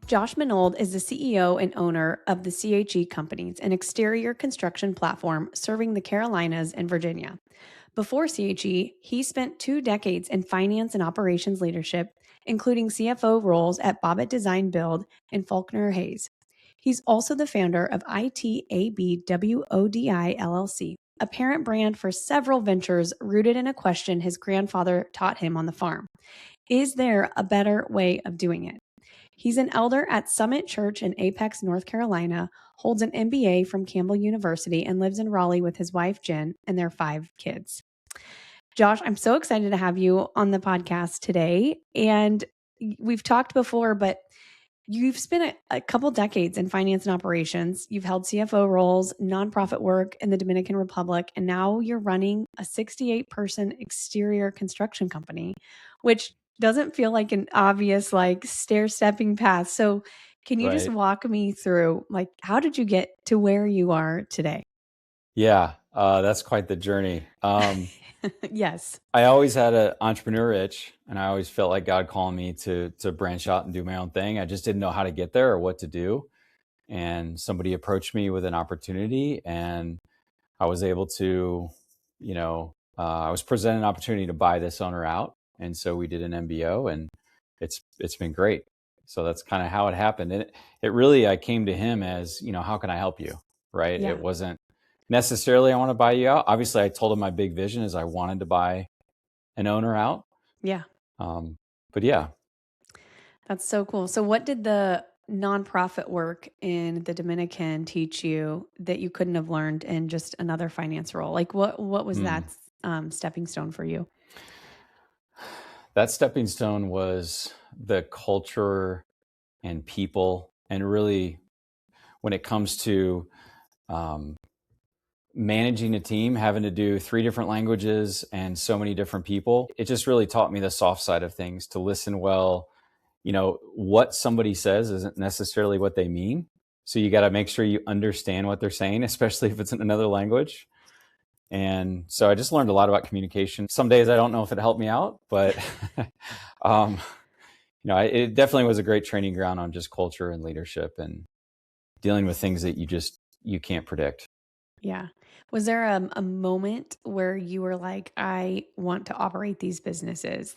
Josh Menold is the CEO and owner of the CHE Companies, an exterior construction platform serving the Carolinas and Virginia. Before CHE, he spent 2 decades in finance and operations leadership, including CFO roles at Bobbitt Design Build and Faulkner Hayes. He's also the founder of ITABWODI LLC, a parent brand for several ventures rooted in a question his grandfather taught him on the farm. Is there a better way of doing it? He's an elder at Summit Church in Apex, North Carolina, holds an MBA from Campbell University, and lives in Raleigh with his wife, Jen, and their 5 kids. Josh, I'm so excited to have you on the podcast today. And we've talked before, but you've spent a couple decades in finance and operations. You've held CFO roles, nonprofit work in the Dominican Republic, and now you're running a 68-person exterior construction company, which doesn't feel like an obvious stair-stepping path. So can you just Right. walk me through, how did you get to where you are today? Yeah, that's quite the journey. Yes. I always had an entrepreneur itch, and I always felt like God calling me to branch out and do my own thing. I just didn't know how to get there or what to do. And somebody approached me with an opportunity, and I was able to, I was presented an opportunity to buy this owner out, and so we did an MBO, and it's been great. So that's kind of how it happened, and it really, I came to him as, how can I help you, right? Yeah. It wasn't necessarily I want to buy you out. Obviously, I told him my big vision is I wanted to buy an owner out. Yeah. But yeah, That's so cool. So what did the nonprofit work in the Dominican teach you that you couldn't have learned in just another finance role? What was that stepping stone for you? that stepping stone was the culture and people, and really when it comes to managing a team, having to do 3 different languages and so many different people, it just really taught me the soft side of things, to listen well. What somebody says isn't necessarily what they mean. So you got to make sure you understand what they're saying, especially if it's in another language. And so I just learned a lot about communication. Some days I don't know if it helped me out, but it definitely was a great training ground on just culture and leadership and dealing with things that you can't predict. Yeah. Was there a moment where you were like, I want to operate these businesses?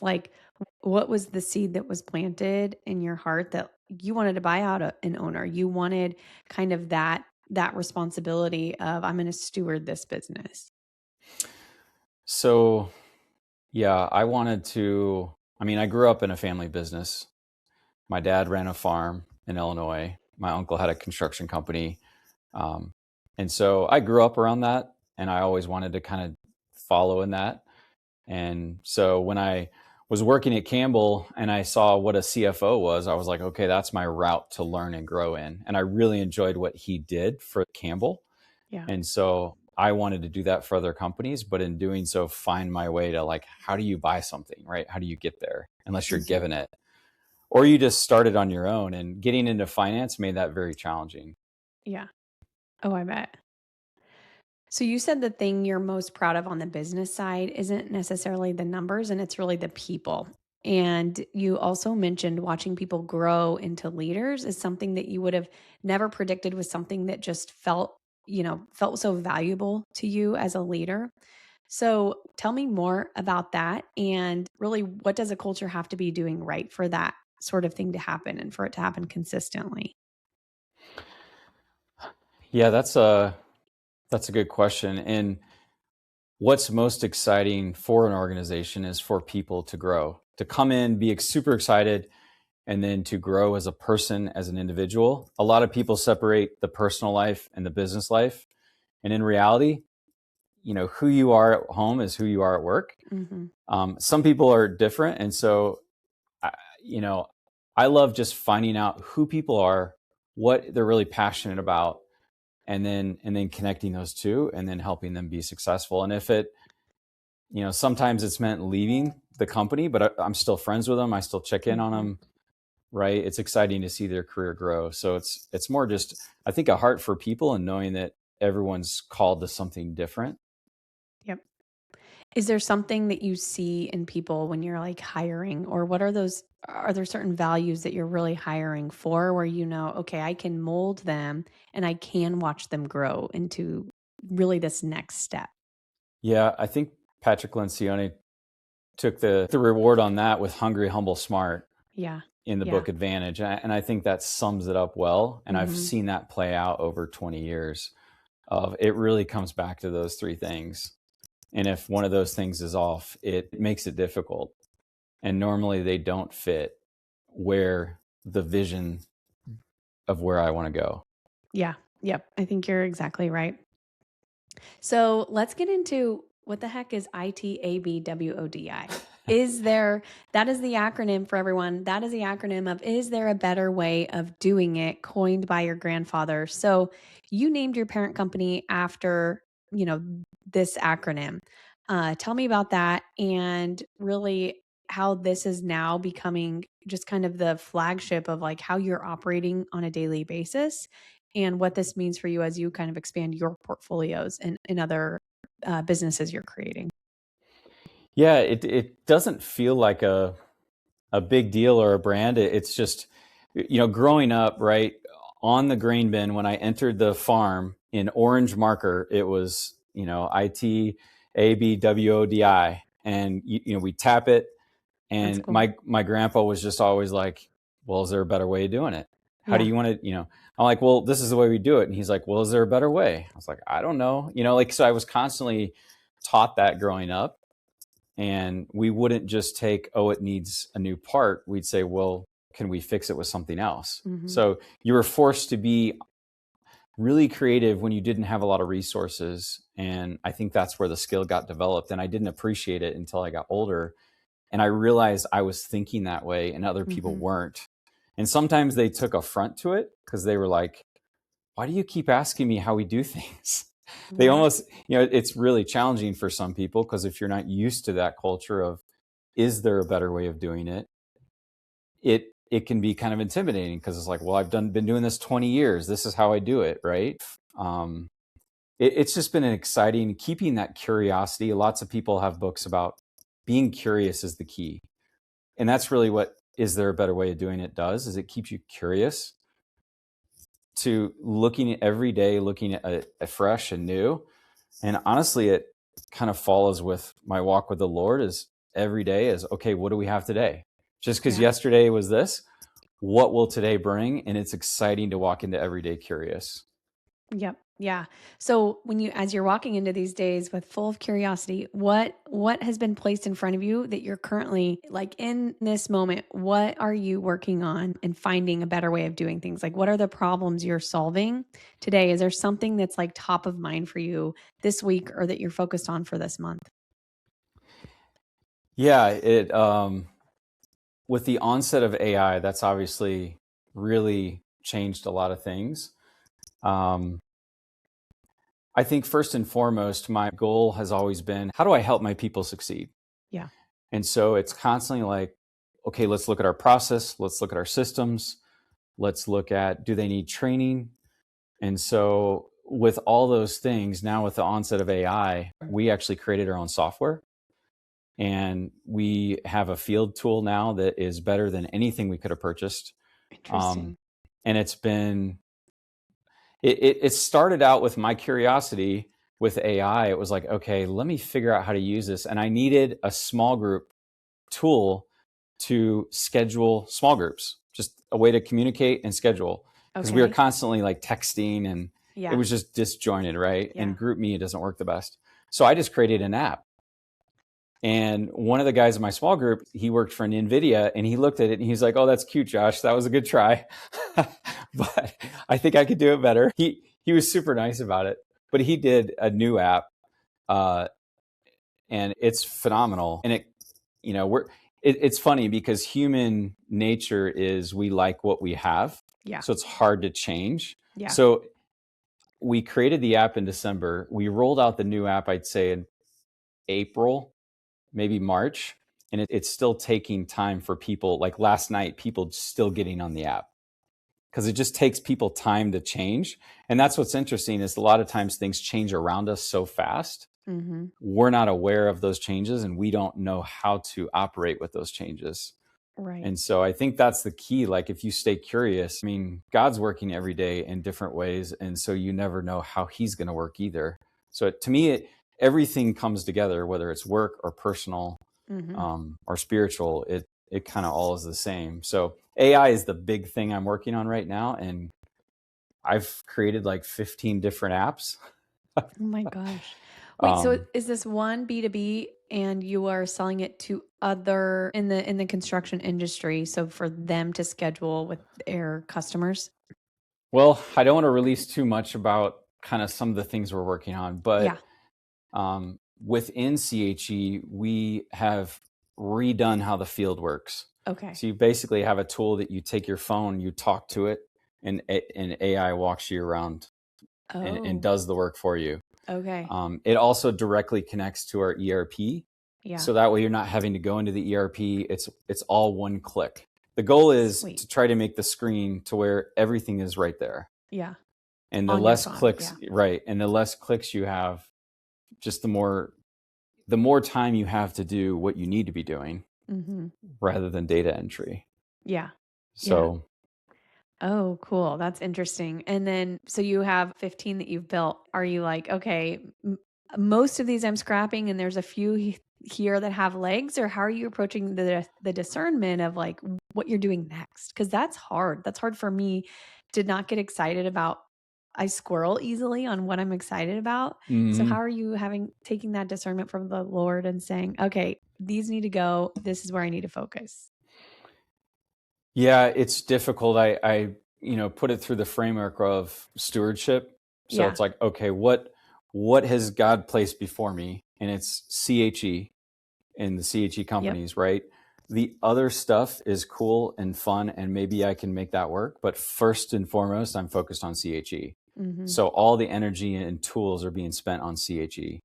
What was the seed that was planted in your heart that you wanted to buy out an owner? You wanted kind of that responsibility of, I'm going to steward this business. So, yeah, I grew up in a family business. My dad ran a farm in Illinois. My uncle had a construction company. And so I grew up around that, and I always wanted to kind of follow in that. And so when I was working at Campbell and I saw what a CFO was, I was like, okay, that's my route to learn and grow in. And I really enjoyed what he did for Campbell. Yeah. And so I wanted to do that for other companies, but in doing so, find my way to how do you buy something, right? How do you get there unless you're given it? Or you just started on your own, and getting into finance made that very challenging. Yeah. Oh, I bet. So you said the thing you're most proud of on the business side isn't necessarily the numbers, and it's really the people. And you also mentioned watching people grow into leaders is something that you would have never predicted was something that just felt so valuable to you as a leader. So tell me more about that, and really, what does a culture have to be doing right for that sort of thing to happen and for it to happen consistently? Yeah, that's a good question. And what's most exciting for an organization is for people to grow, to come in, be super excited, and then to grow as a person, as an individual. A lot of people separate the personal life and the business life. And in reality, who you are at home is who you are at work. Mm-hmm. Some people are different. And so, I, I love just finding out who people are, what they're really passionate about, and then connecting those two, and then helping them be successful. And if it, sometimes it's meant leaving the company, but I'm still friends with them. I still check in on them, right? It's exciting to see their career grow. So it's more just, I think, a heart for people and knowing that everyone's called to something different. Yep. Is there something that you see in people when you're like hiring, or what are those? Are there certain values that you're really hiring for where you know, okay, I can mold them and I can watch them grow into really this next step? Yeah, I think Patrick Lencioni took the reward on that with Hungry, Humble, Smart Yeah. in the Yeah. book Advantage. And I think that sums it up well. And I've Mhm. seen that play out over 20 years of it really comes back to those three things. And if one of those things is off, it makes it difficult. And normally they don't fit where the vision of where I want to go. Yeah. Yep. I think you're exactly right. So let's get into what the heck is ITABWODI? That is the acronym for everyone. That is the acronym of, is there a better way of doing it, coined by your grandfather? So you named your parent company after, this acronym. Tell me about that and really how this is now becoming just kind of the flagship of like how you're operating on a daily basis and what this means for you as you kind of expand your portfolios and in other businesses you're creating. Yeah, it doesn't feel like a big deal or a brand. It's just, growing up, right, on the grain bin, when I entered the farm in orange marker, it was, ITABWODI. And, we tap it. That's And cool. my grandpa was just always like, well, is there a better way of doing it? How do Yeah. you want to, I'm like, well, this is the way we do it. And he's like, well, is there a better way? I was like, I don't know. So I was constantly taught that growing up. And we wouldn't just take, oh, it needs a new part. We'd say, well, can we fix it with something else? Mm-hmm. So you were forced to be really creative when you didn't have a lot of resources. And I think that's where the skill got developed. And I didn't appreciate it until I got older. And I realized I was thinking that way and other people Mm-hmm. weren't. And sometimes they took affront to it because they were like, why do you keep asking me how we do things? They Right. almost, it's really challenging for some people because if you're not used to that culture of, is there a better way of doing it? It can be kind of intimidating because it's like, well, been doing this 20 years. This is how I do it, right? It's just been an exciting, keeping that curiosity. Lots of people have books about being curious is the key. And that's really what is there a better way of doing it does, is it keeps you curious to looking at every day, looking at fresh and new. And honestly, it kind of follows with my walk with the Lord is every day is, okay, what do we have today? Just because yesterday was this, what will today bring? And it's exciting to walk into every day curious. Yep. Yeah. So as you're walking into these days with full of curiosity, what has been placed in front of you that you're currently like in this moment? What are you working on and finding a better way of doing things? Like, what are the problems you're solving today? Is there something that's like top of mind for you this week or that you're focused on for this month? Yeah, with the onset of AI, that's obviously really changed a lot of things. I think first and foremost, my goal has always been, how do I help my people succeed? Yeah. And so it's constantly like, okay, let's look at our process. Let's look at our systems. Let's look at, do they need training? And so with all those things, now with the onset of AI, we actually created our own software. And we have a field tool now that is better than anything we could have purchased. Interesting. And it's been, it started out with my curiosity with AI. It was like, okay, let me figure out how to use this. And I needed a small group tool to schedule small groups, just a way to communicate and schedule. Because we were constantly like texting and it was just disjointed, right? Yeah. And GroupMe, it doesn't work the best. So I just created an app. And one of the guys in my small group, he worked for an NVIDIA and he looked at it and he's like, oh, that's cute, Josh. That was a good try. But I think I could do it better. He was super nice about it, but he did a new app and it's phenomenal. And it's funny because human nature is we like what we have. Yeah. So it's hard to change. Yeah. So we created the app in December. We rolled out the new app, I'd say in April, maybe March. And it's still taking time for people. Like last night, people still getting on the app because it just takes people time to change. And that's what's interesting is a lot of times things change around us so fast Mm-hmm. we're not aware of those changes and we don't know how to operate with those changes. Right. And so I think that's the key. Like if you stay curious, I mean, God's working every day in different ways. And so you never know how he's going to work either. So to me, everything comes together, whether it's work or personal or spiritual, it kind of all is the same. So AI is the big thing I'm working on right now. And I've created like 15 different apps. Oh my gosh. Wait, so Um, is this one B2B and you are selling it to other in the construction industry, so for them to schedule with their customers? well, I don't want to release too much about kind of some of the things we're working on, Yeah. but within CHE, we have redone how the field works. Okay. So you basically have a tool that you take your phone, you talk to it, and AI walks you around and Oh, does the work for you. okay. It also directly connects to our ERP. Yeah. So that way you're not having to go into the ERP. It's all one click. The goal is Sweet. to try to make the screen to where everything is right there. Yeah. And the On your less phone, clicks, yeah. right. And the less clicks you have, just the more time you have to do what you need to be doing rather than data entry. Yeah. So Oh, cool. That's interesting. And then, so you have 15 that you've built. Are you like, okay, most of these I'm scrapping and there's a few here that have legs, or how are you approaching the discernment of like what you're doing next? Because that's hard. That's hard for me to not get excited about. I squirrel easily on what I'm excited about. So how are you taking that discernment from the Lord and saying, okay, these need to go. This is where I need to focus. yeah, it's difficult. I put it through the framework of stewardship. So Yeah. it's like, okay, what has God placed before me? And it's CHE and the CHE companies, right? The other stuff is cool and fun, and maybe I can make that work. But first and foremost, I'm focused on CHE. So all the energy and tools are being spent on CHE.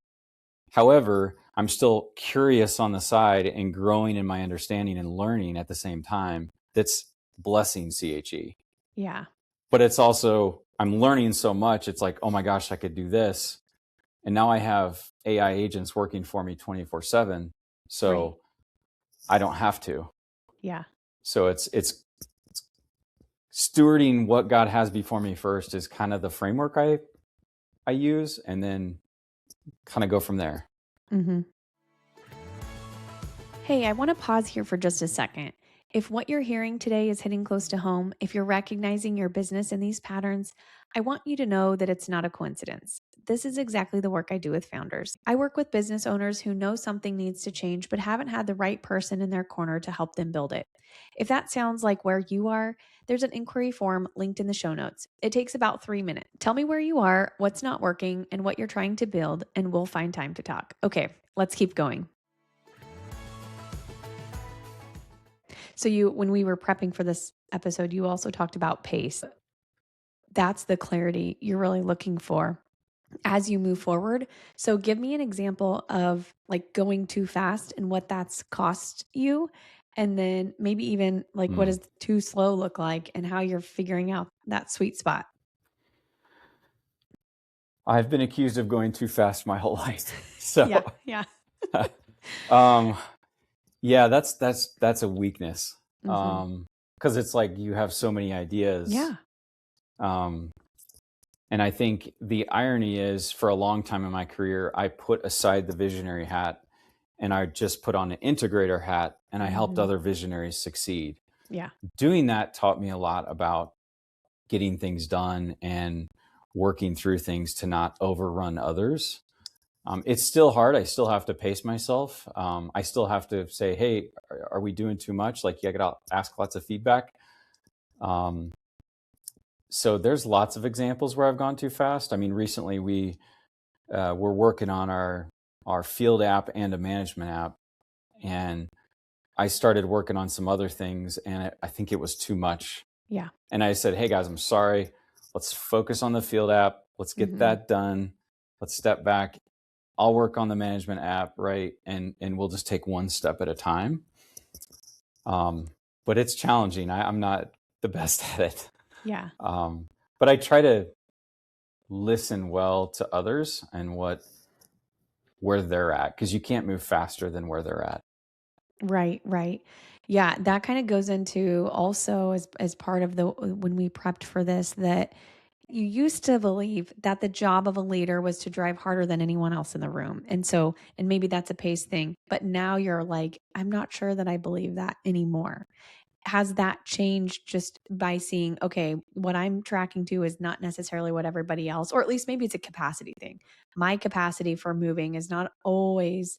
However, I'm still curious on the side and growing in my understanding and learning at the same time. That's blessing CHE. Yeah. But it's also, I'm learning so much. It's like, oh my gosh, I could do this. And now I have AI agents working for me 24/7. So I don't have to. Yeah. So it's stewarding what God has before me first is kind of the framework I use, and then kind of go from there. Hey, I want to pause here for just a second. If what you're hearing today is hitting close to home, if you're recognizing your business in these patterns, I want you to know that it's not a coincidence. This is exactly the work I do with founders. I work with business owners who know something needs to change but haven't had the right person in their corner to help them build it. If that sounds like where you are, there's an inquiry form linked in the show notes. It takes about 3 minutes. Tell me where you are, what's not working, and what you're trying to build, and we'll find time to talk. Okay, let's keep going. So when we were prepping for this episode, you also talked about pace. That's the clarity you're really looking for as you move forward. So give me an example of like going too fast and what that's cost you. And then maybe even like what does too slow look like and how you're figuring out that sweet spot. I've been accused of going too fast my whole life. So Yeah. yeah, that's a weakness. Because it's like you have so many ideas. Yeah. And I think the irony is, for a long time in my career, I put aside the visionary hat and I just put on an integrator hat, and I helped other visionaries succeed. Yeah. Doing that taught me a lot about getting things done and working through things to not overrun others. It's still hard. I still have to pace myself. I still have to say, hey, are we doing too much? Like, you got to ask lots of feedback. So there's lots of examples where I've gone too fast. I mean, recently we're working on our field app and a management app, and I started working on some other things, and I think it was too much. Yeah. And I said, hey guys, I'm sorry. Let's focus on the field app. Let's get that done. Let's step back. I'll work on the management app, right? And we'll just take one step at a time. But it's challenging. I'm not the best at it. Yeah. But I try to listen well to others and what where they're at, because you can't move faster than where they're at. Right, right. Yeah, that kind of goes into also as part of the when we prepped for this, that you used to believe that the job of a leader was to drive harder than anyone else in the room. And maybe that's a pace thing, but now you're like, I'm not sure that I believe that anymore. Has that changed just by seeing, okay, what I'm tracking to is not necessarily what everybody else, or at least maybe it's a capacity thing. My capacity for moving is not always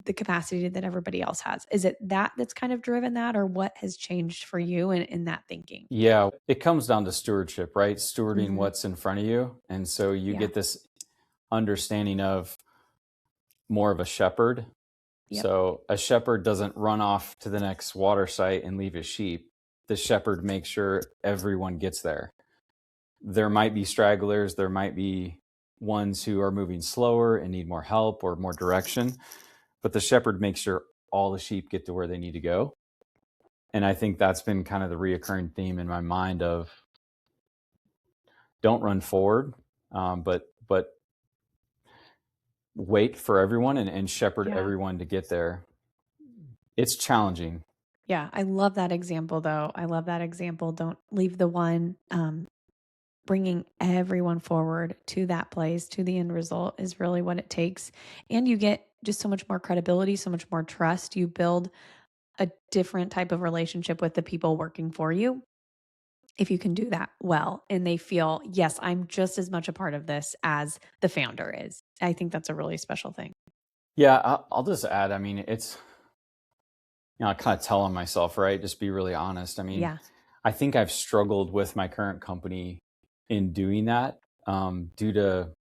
the capacity that everybody else has. Is it that's kind of driven that, or what has changed for you in that thinking? Yeah, it comes down to stewardship, right? Stewarding Hmm. what's in front of you. And so you Yeah. get this understanding of more of a shepherd. Yep. So a shepherd doesn't run off to the next water site and leave his sheep. The shepherd makes sure everyone gets there. There might be stragglers, there might be ones who are moving slower and need more help or more direction, but the shepherd makes sure all the sheep get to where they need to go. And I think that's been kind of the reoccurring theme in my mind of don't run forward, but wait for everyone and shepherd Yeah. everyone to get there. It's challenging. Yeah. I love that example, though. I love that example. Don't leave the one. Bringing everyone forward to that place, to the end result, is really what it takes. And you get just so much more credibility, so much more trust. You build a different type of relationship with the people working for you if you can do that well. And they feel, yes, I'm just as much a part of this as the founder is. I think that's a really special thing. Yeah, I'll just add, I mean, it's, I kind of telling myself, right? Just be really honest. I mean, Yeah. I think I've struggled with my current company in doing that due to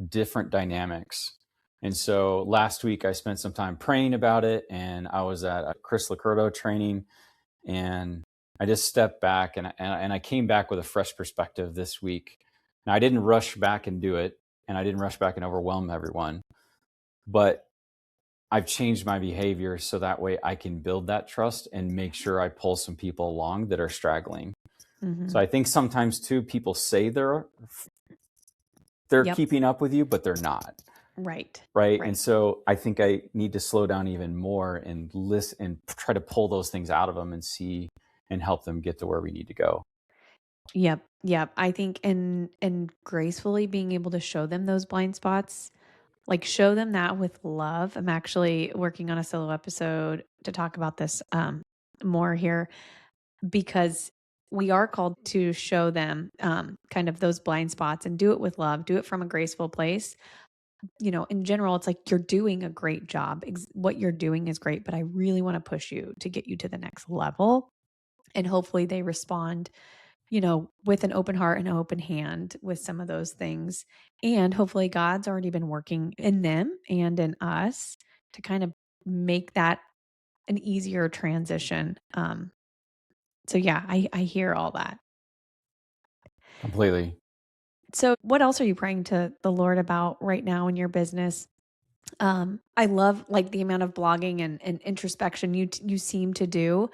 different dynamics. And so last week I spent some time praying about it, and I was at a Chris Lacurdo training, and I just stepped back and I came back with a fresh perspective this week. Now I didn't rush back and do it, and I didn't rush back and overwhelm everyone, but I've changed my behavior so that way I can build that trust and make sure I pull some people along that are straggling. Mm-hmm. So I think sometimes too, people say they're Yep. keeping up with you, but they're not. Right. Right. And Right. so I think I need to slow down even more and listen and try to pull those things out of them and see and help them get to where we need to go. Yep. Yep. I think and gracefully being able to show them those blind spots, like show them that with love. I'm actually working on a solo episode to talk about this more here, because we are called to show them kind of those blind spots and do it with love, do it from a graceful place. In general, it's like you're doing a great job. What you're doing is great, but I really want to push you to get you to the next level. And hopefully they respond, with an open heart and an open hand with some of those things. And hopefully God's already been working in them and in us to kind of make that an easier transition. So yeah, I hear all that. Completely. So what else are you praying to the Lord about right now in your business? I love like the amount of blogging and introspection you seem to do.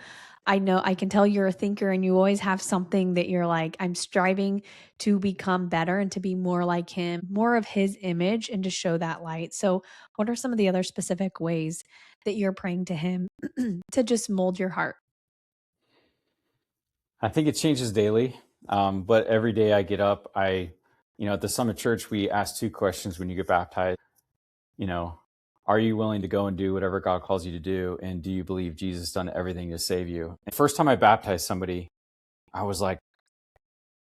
I know I can tell you're a thinker and you always have something that you're like, I'm striving to become better and to be more like him, more of his image, and to show that light. So what are some of the other specific ways that you're praying to him to just mold your heart? I think it changes daily. But every day I get up, at the Summit Church, we ask two questions when you get baptized. You know, are you willing to go and do whatever God calls you to do? And do you believe Jesus done everything to save you? The first time I baptized somebody, I was like,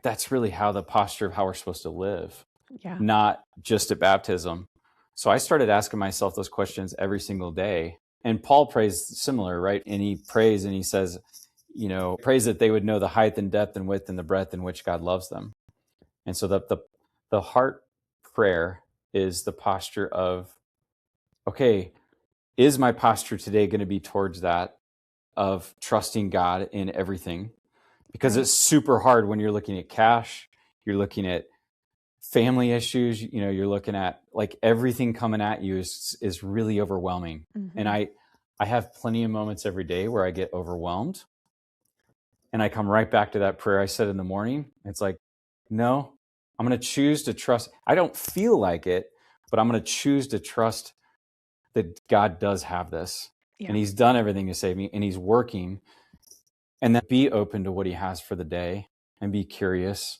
that's really how the posture of how we're supposed to live, Yeah. not just at baptism. So I started asking myself those questions every single day. And Paul prays similar, right? And he prays and he says, prays that they would know the height and depth and width and the breadth in which God loves them. And so the heart prayer is the posture of, okay, is my posture today going to be towards that of trusting God in everything? Because Right. it's super hard when you're looking at cash, you're looking at family issues, you're looking at like everything coming at you is really overwhelming. And Mm-hmm. I have plenty of moments every day where I get overwhelmed, and I come right back to that prayer I said in the morning. It's like, no, I'm going to choose to trust. I don't feel like it, but I'm going to choose to trust that God does have this, Yeah. and he's done everything to save me, and he's working. And then be open to what he has for the day, and be curious,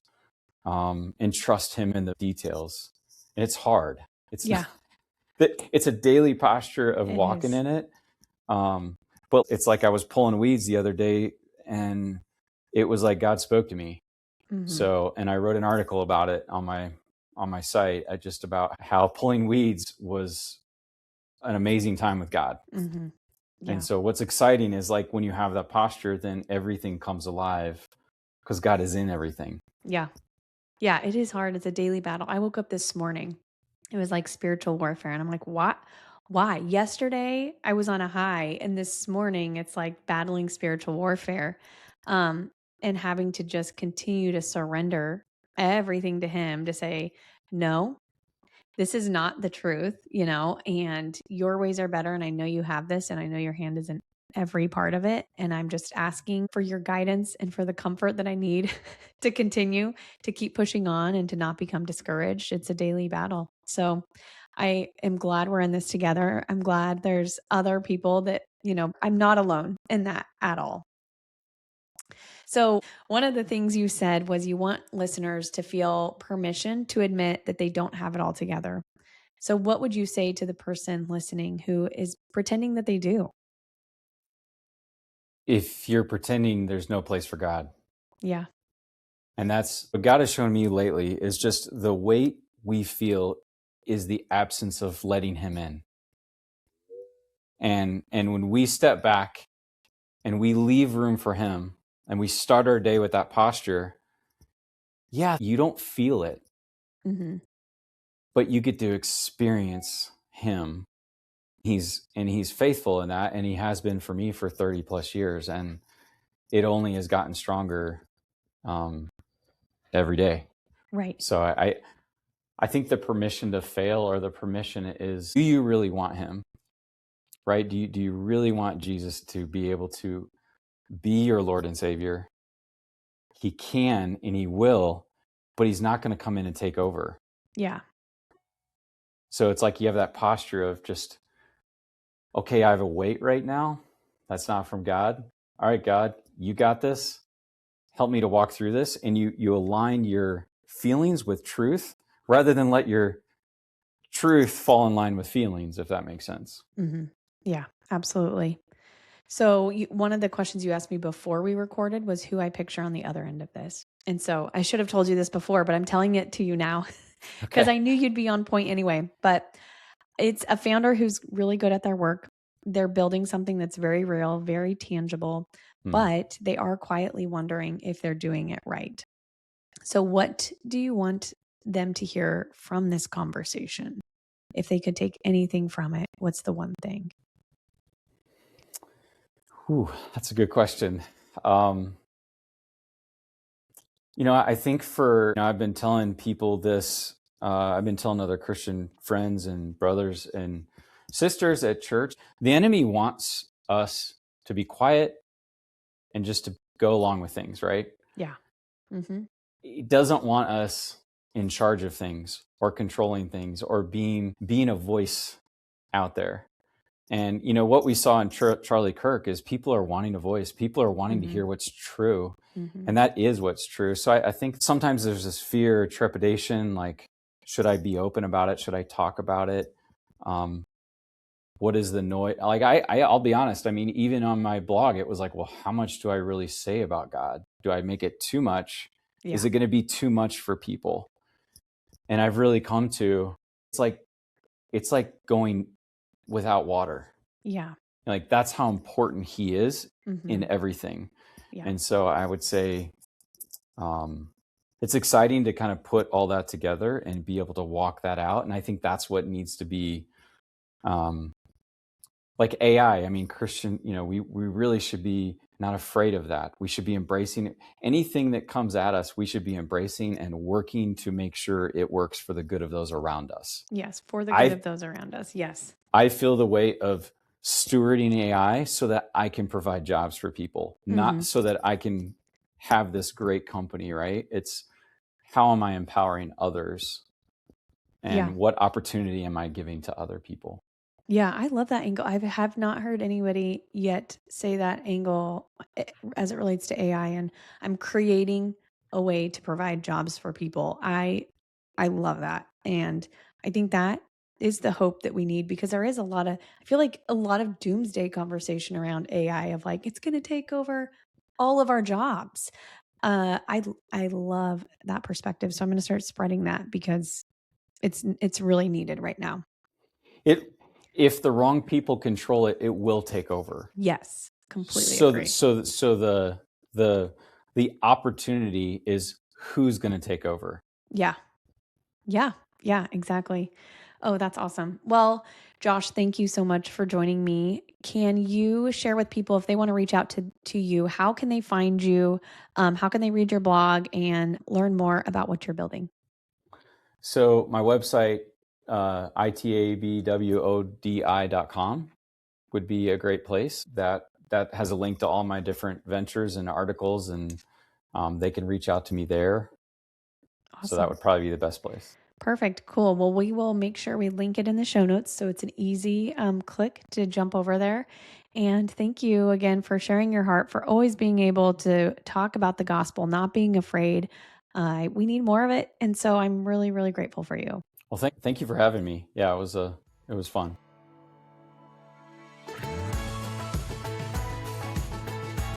and trust him in the details. And it's hard. It's Yeah. it's a daily posture of It walking is. in it. But it's like I was pulling weeds the other day, and it was like God spoke to me. Mm-hmm. So, and I wrote an article about it on my site, just about how pulling weeds was an amazing time with God. Mm-hmm. Yeah. And so what's exciting is like when you have that posture, then everything comes alive because God is in everything. Yeah. Yeah, it is hard. It's a daily battle. I woke up this morning. It was like spiritual warfare. And I'm like, what? Why? Yesterday I was on a high, and this morning it's like battling spiritual warfare, and having to just continue to surrender everything to him, to say, no, this is not the truth, and your ways are better. And I know you have this, and I know your hand is in every part of it. And I'm just asking for your guidance and for the comfort that I need to continue to keep pushing on and to not become discouraged. It's a daily battle. So I am glad we're in this together. I'm glad there's other people that, I'm not alone in that at all. So, one of the things you said was you want listeners to feel permission to admit that they don't have it all together. So, what would you say to the person listening who is pretending that they do? If you're pretending, there's no place for God. Yeah. And that's what God has shown me lately, is just the weight we feel is the absence of letting him in. And when we step back and we leave room for him, and we start our day with that posture, yeah, you don't feel it, Mm-hmm. but you get to experience him. He's faithful in that, and he has been for me for 30 plus years, and it only has gotten stronger every day. Right. So I think the permission to fail, or the permission is, do you really want him? Right? Do you really want Jesus to be able to be your Lord and Savior? He can and he will, but he's not going to come in and take over. Yeah. So it's like you have that posture of just, okay, I have a weight right now. That's not from God. All right, God, you got this. Help me to walk through this. And you align your feelings with truth rather than let your truth fall in line with feelings, if that makes sense. Mm-hmm. Yeah, absolutely. So one of the questions you asked me before we recorded was who I picture on the other end of this. And so I should have told you this before, but I'm telling it to you now because I knew you'd be on point anyway. But it's a founder who's really good at their work. They're building something that's very real, very tangible, but they are quietly wondering if they're doing it right. So what do you want them to hear from this conversation? If they could take anything from it, what's the one thing? Ooh, that's a good question. I think I've been telling people this, I've been telling other Christian friends and brothers and sisters at church, the enemy wants us to be quiet and just to go along with things, right? Yeah. Mm-hmm. He doesn't want us in charge of things or controlling things or being a voice out there. And, what we saw in Charlie Kirk is people are wanting a voice. People are wanting to hear what's true. Mm-hmm. And that is what's true. So I think sometimes there's this fear, trepidation, like, should I be open about it? Should I talk about it? What is the noise? Like, I'll be honest. I mean, even on my blog, it was like, well, how much do I really say about God? Do I make it too much? Yeah. Is it going to be too much for people? And I've really come to, it's like going without water. Yeah. Like, that's how important he is in Mm-hmm. everything. Yeah. And so I would say it's exciting to kind of put all that together and be able to walk that out. And I think that's what needs to be like AI. I mean, Christian, we really should be not afraid of that. We should be embracing it. Anything that comes at us, we should be embracing and working to make sure it works for the good of those around us. Yes, for the good of those around us. Yes. I feel the weight of stewarding AI so that I can provide jobs for people, not so that I can have this great company, right? It's how am I empowering others, and what opportunity am I giving to other people? Yeah, I love that angle. I have not heard anybody yet say that angle as it relates to AI, and I'm creating a way to provide jobs for people. I love that. And I think that is the hope that we need, because there is I feel like a lot of doomsday conversation around AI of like, it's going to take over all of our jobs. I love that perspective. So I'm going to start spreading that, because it's really needed right now. If the wrong people control it, it will take over. Yes, completely agree. So the opportunity is who's going to take over. Yeah. Yeah. Yeah, exactly. Oh, that's awesome. Well, Josh, thank you so much for joining me. Can you share with people, if they want to reach out to you, how can they find you? How can they read your blog and learn more about what you're building? So my website, ITABWODI.com, would be a great place. That has a link to all my different ventures and articles, and they can reach out to me there. Awesome. So that would probably be the best place. Perfect. Cool. Well, we will make sure we link it in the show notes, so it's an easy click to jump over there. And thank you again for sharing your heart, for always being able to talk about the gospel, not being afraid. We need more of it. And so I'm really, really grateful for you. Well, thank you for having me. Yeah, it was fun.